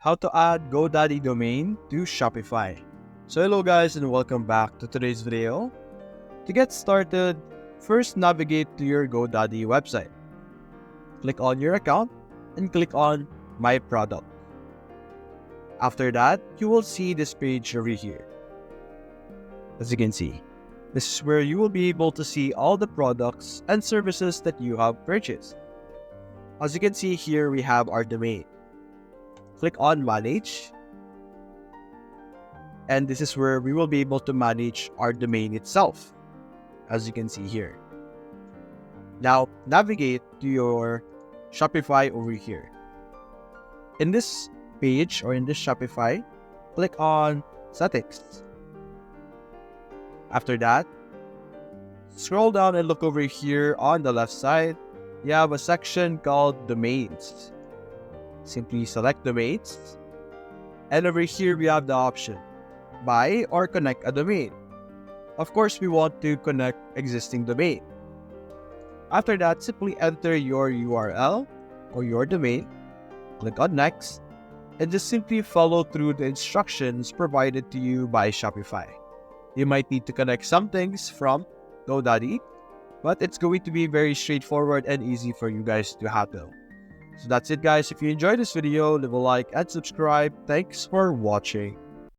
how to add Godaddy domain to Shopify. So hello guys and welcome back to today's video. To get started, first navigate to your Godaddy website. Click on your account and click on My Product. After that, you will see this page over here. As you can see, this is where you will be able to see all the products and services that you have purchased. As you can see here, we have our domain. Click on Manage. And this is where we will be able to manage our domain itself, as you can see here. Now, navigate to your Shopify over here. In this page or in this Shopify, click on Settings. After that, scroll down and look over here on the left side. You have a section called Domains. Simply select Domains. And over here, we have the option Buy or Connect a Domain. Of course, we want to connect existing domain. After that, simply enter your URL or your domain. Click on Next. And just simply follow through the instructions provided to you by Shopify. You might need to connect some things from Godaddy, but it's going to be very straightforward and easy for you guys to handle. So that's it guys. If you enjoyed this video, leave a like and subscribe. Thanks for watching.